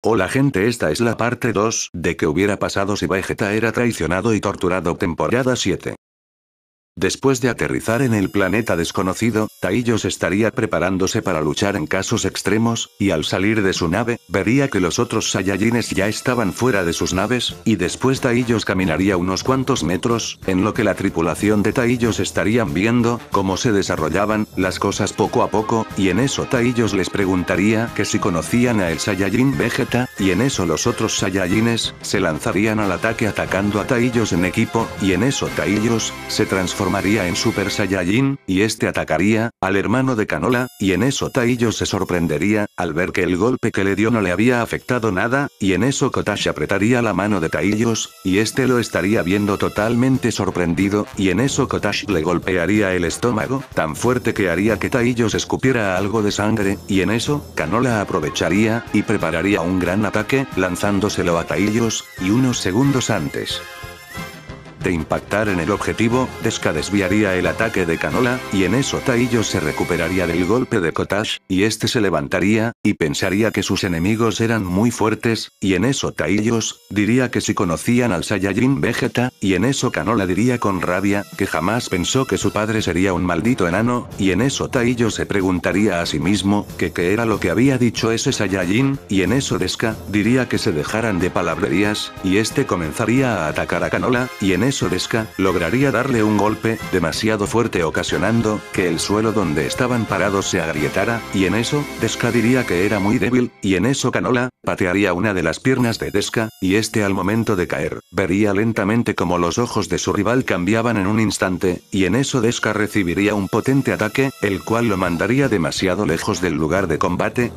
Hola gente, esta es la parte 2 de qué hubiera pasado si Vegeta era traicionado y torturado, temporada 7. Después de aterrizar en el planeta desconocido, Taillos estaría preparándose para luchar en casos extremos, y al salir de su nave, vería que los otros Saiyajines ya estaban fuera de sus naves, y después Taillos caminaría unos cuantos metros, en lo que la tripulación de Taillos estarían viendo cómo se desarrollaban las cosas poco a poco, y en eso Taillos les preguntaría que si conocían a el Saiyajin Vegeta, y en eso los otros Saiyajines se lanzarían al ataque atacando a Taillos en equipo, y en eso Taillos se transformaría en Super Saiyajin, y este atacaría al hermano de Canola, y en eso Taillos se sorprendería al ver que el golpe que le dio no le había afectado nada, y en eso Kotash apretaría la mano de Taillos, y este lo estaría viendo totalmente sorprendido, y en eso Kotash le golpearía el estómago, tan fuerte que haría que Taillos escupiera algo de sangre, y en eso, Canola aprovecharía y prepararía un gran ataque, lanzándoselo a Taillos, y unos segundos antes de impactar en el objetivo, Deska desviaría el ataque de Canola, y en eso Taillos se recuperaría del golpe de Kotash, y este se levantaría, y pensaría que sus enemigos eran muy fuertes, y en eso Taillos diría que si conocían al Saiyajin Vegeta, y en eso Canola diría con rabia que jamás pensó que su padre sería un maldito enano, y en eso Taillos se preguntaría a sí mismo que qué era lo que había dicho ese Saiyajin, y en eso Deska diría que se dejaran de palabrerías, y este comenzaría a atacar a Canola, y en eso Deska lograría darle un golpe demasiado fuerte ocasionando que el suelo donde estaban parados se agrietara, y en eso, Deska diría que era muy débil, y en eso Canola patearía una de las piernas de Deska, y este al momento de caer, vería lentamente como los ojos de su rival cambiaban en un instante, y en eso Deska recibiría un potente ataque, el cual lo mandaría demasiado lejos del lugar de combate.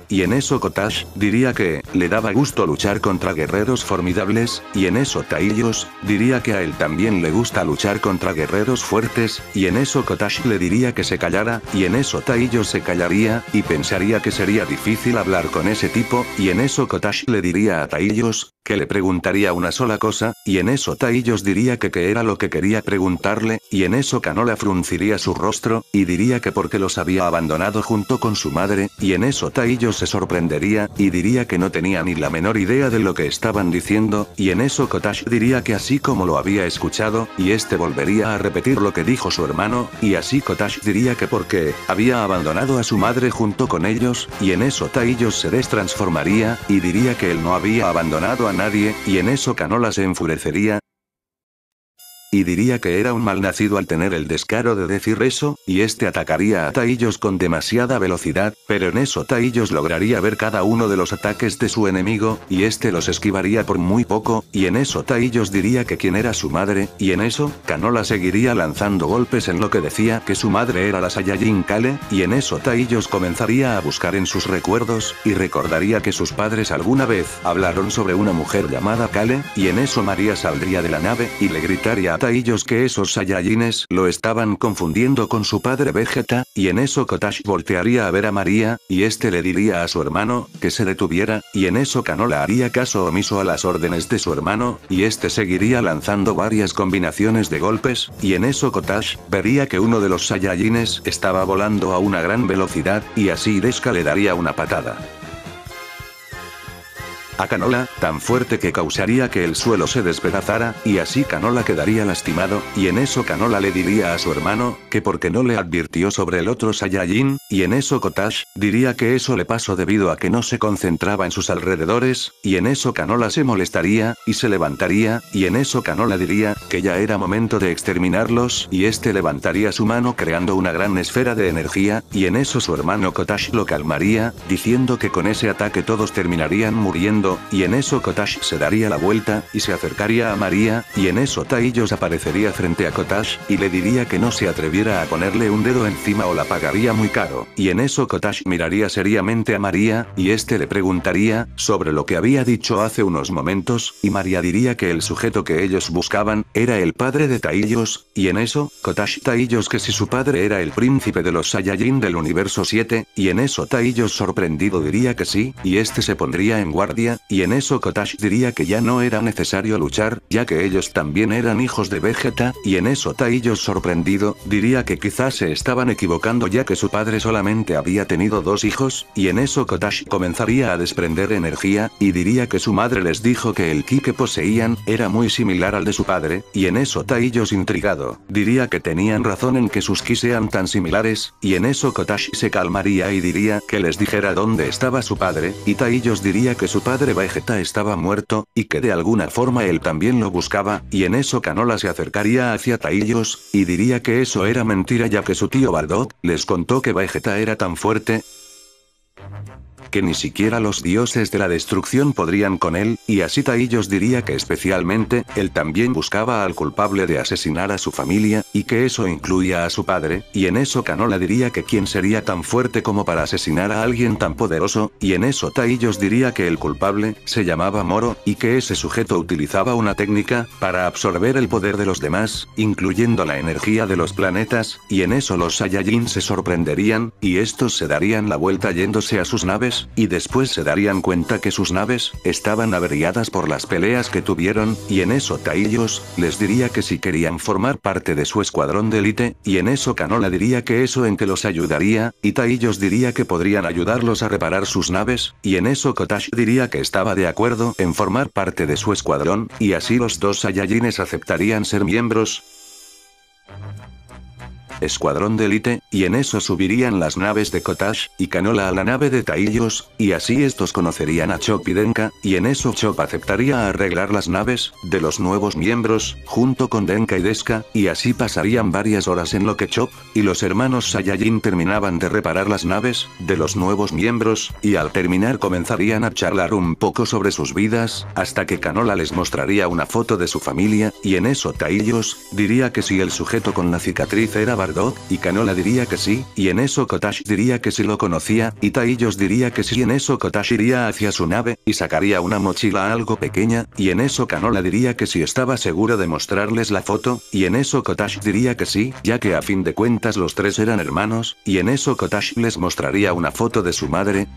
Y en eso Kotash diría que le daba gusto luchar contra guerreros formidables, y en eso Taillos diría que a él también le gusta luchar contra guerreros fuertes, y en eso Kotash le diría que se callara, y en eso Taillos se callaría, y pensaría que sería difícil hablar con ese tipo, y en eso Kotash le diría a Taillos que le preguntaría una sola cosa, y en eso Taillos diría que qué era lo que quería preguntarle, y en eso Canola frunciría su rostro, y diría que porque los había abandonado junto con su madre, y en eso Taillos se sorprendería, y diría que no tenía ni la menor idea de lo que estaban diciendo, y en eso Kotash diría que así como lo había escuchado, y este volvería a repetir lo que dijo su hermano, y así Kotash diría que porque había abandonado a su madre junto con ellos, y en eso Taillos se destransformaría, y diría que él no había abandonado a nadie, y en eso Canola se enfurecería, y diría que era un malnacido al tener el descaro de decir eso, y este atacaría a Taillos con demasiada velocidad, pero en eso Taillos lograría ver cada uno de los ataques de su enemigo, y este los esquivaría por muy poco, y en eso Taillos diría que quién era su madre, y en eso, Canola seguiría lanzando golpes en lo que decía que su madre era la Saiyajin Kale, y en eso Taillos comenzaría a buscar en sus recuerdos, y recordaría que sus padres alguna vez hablaron sobre una mujer llamada Kale, y en eso María saldría de la nave, y le gritaría a Taillos que esos Saiyajines lo estaban confundiendo con su padre Vegeta, y en eso Kotash voltearía a ver a María, y este le diría a su hermano que se detuviera, y en eso Canola haría caso omiso a las órdenes de su hermano, y este seguiría lanzando varias combinaciones de golpes, y en eso Kotash vería que uno de los Saiyajines estaba volando a una gran velocidad, y así Deska le daría una patada a Canola, tan fuerte que causaría que el suelo se despedazara, y así Canola quedaría lastimado, y en eso Canola le diría a su hermano que porque no le advirtió sobre el otro Saiyajin, y en eso Kotash diría que eso le pasó debido a que no se concentraba en sus alrededores, y en eso Canola se molestaría, y se levantaría, y en eso Canola diría que ya era momento de exterminarlos, y este levantaría su mano creando una gran esfera de energía, y en eso su hermano Kotash lo calmaría, diciendo que con ese ataque todos terminarían muriendo, y en eso Kotash se daría la vuelta, y se acercaría a María, y en eso Taillos aparecería frente a Kotash, y le diría que no se atreviera a ponerle un dedo encima o la pagaría muy caro, y en eso Kotash miraría seriamente a María, y este le preguntaría sobre lo que había dicho hace unos momentos, y María diría que el sujeto que ellos buscaban era el padre de Taillos, y en eso, Kotash Taillos que si su padre era el príncipe de los Saiyajin del universo 7, y en eso Taillos sorprendido diría que sí, y este se pondría en guardia, familia, y en eso Kotash diría que ya no era necesario luchar, ya que ellos también eran hijos de Vegeta, y en eso Taillos sorprendido, diría que quizás se estaban equivocando ya que su padre solamente había tenido 2 hijos, y en eso Kotash comenzaría a desprender energía, y diría que su madre les dijo que el ki que poseían, era muy similar al de su padre, y en eso Taillos intrigado, diría que tenían razón en que sus ki sean tan similares, y en eso Kotash se calmaría y diría que les dijera dónde estaba su padre, y Taillos diría que su padre Vegeta estaba muerto, y que de alguna forma él también lo buscaba, y en eso Canola se acercaría hacia Taillos, y diría que eso era mentira ya que su tío Bardock les contó que Vegeta era tan fuerte que ni siquiera los dioses de la destrucción podrían con él, y así Taillos diría que especialmente, él también buscaba al culpable de asesinar a su familia, y que eso incluía a su padre, y en eso Canola diría que quién sería tan fuerte como para asesinar a alguien tan poderoso, y en eso Taillos diría que el culpable, se llamaba Moro, y que ese sujeto utilizaba una técnica, para absorber el poder de los demás, incluyendo la energía de los planetas, y en eso los Saiyajin se sorprenderían, y estos se darían la vuelta yéndose a sus naves, y después se darían cuenta que sus naves, estaban averiadas por las peleas que tuvieron, y en eso Taillos, les diría que si querían formar parte de su escuadrón de élite, y en eso Canola diría que eso en que los ayudaría, y Taillos diría que podrían ayudarlos a reparar sus naves, y en eso Kotash diría que estaba de acuerdo en formar parte de su escuadrón, y así los 2 Saiyajines aceptarían ser miembros escuadrón de élite, y en eso subirían las naves de Kotash, y Canola a la nave de Taillos, y así estos conocerían a Chop y Denka, y en eso Chop aceptaría arreglar las naves, de los nuevos miembros, junto con Denka y Deska, y así pasarían varias horas en lo que Chop, y los hermanos Saiyajin terminaban de reparar las naves, de los nuevos miembros, y al terminar comenzarían a charlar un poco sobre sus vidas, hasta que Canola les mostraría una foto de su familia, y en eso Taillos, diría que si el sujeto con la cicatriz era Bardock, y Canola diría que sí, y en eso Kotash diría que si lo conocía, y Taillos diría que sí, en eso Kotash iría hacia su nave, y sacaría una mochila algo pequeña, y en eso Canola diría que si estaba seguro de mostrarles la foto, y en eso Kotash diría que sí, ya que a fin de cuentas los 3 eran hermanos, y en eso Kotash les mostraría una foto de su madre,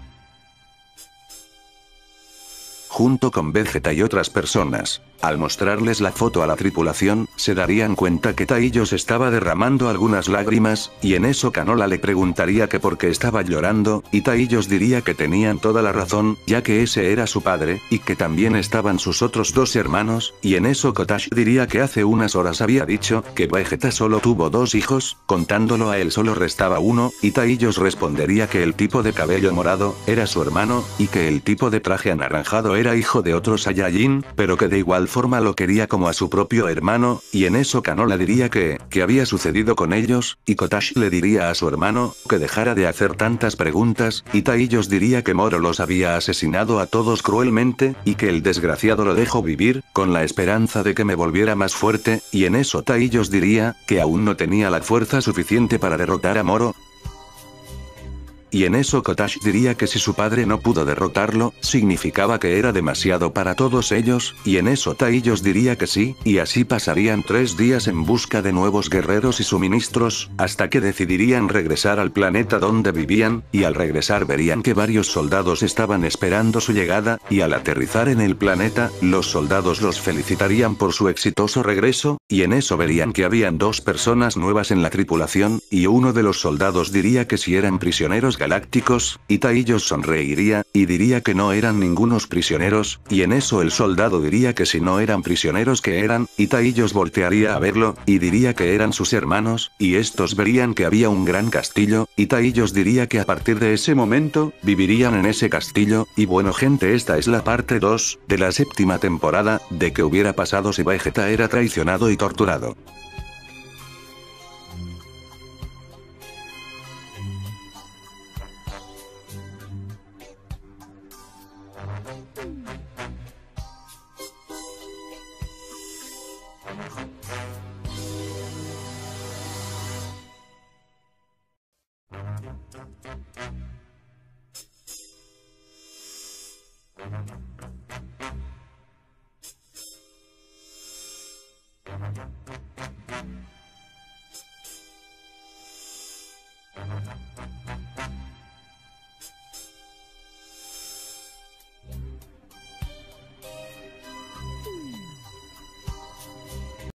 junto con Vegeta y otras personas. Al mostrarles la foto a la tripulación, se darían cuenta que Taillos estaba derramando algunas lágrimas, y en eso Canola le preguntaría que por qué estaba llorando, y Taillos diría que tenían toda la razón, ya que ese era su padre, y que también estaban sus otros 2 hermanos, y en eso Kotash diría que hace unas horas había dicho, que Vegeta solo tuvo 2 hijos, contándolo a él solo restaba uno, y Taillos respondería que el tipo de cabello morado, era su hermano, y que el tipo de traje anaranjado era hijo de otro Saiyajin, pero que de igual forma lo quería como a su propio hermano, y en eso Canola diría que había sucedido con ellos, y Kotash le diría a su hermano, que dejara de hacer tantas preguntas, y Taillos diría que Moro los había asesinado a todos cruelmente, y que el desgraciado lo dejó vivir, con la esperanza de que me volviera más fuerte, y en eso Taillos diría, que aún no tenía la fuerza suficiente para derrotar a Moro, y en eso Kotash diría que si su padre no pudo derrotarlo, significaba que era demasiado para todos ellos, y en eso Taillos diría que sí, y así pasarían 3 días en busca de nuevos guerreros y suministros, hasta que decidirían regresar al planeta donde vivían, y al regresar verían que varios soldados estaban esperando su llegada, y al aterrizar en el planeta, los soldados los felicitarían por su exitoso regreso, y en eso verían que habían 2 personas nuevas en la tripulación, y uno de los soldados diría que si eran prisioneros galácticos, y Taillos sonreiría, y diría que no eran ningunos prisioneros, y en eso el soldado diría que si no eran prisioneros que eran, y Taillos voltearía a verlo, y diría que eran sus hermanos, y estos verían que había un gran castillo, y Taillos diría que a partir de ese momento, vivirían en ese castillo, y bueno gente, esta es la parte 2, de la 7ª temporada, de qué hubiera pasado si Vegeta era traicionado y torturado.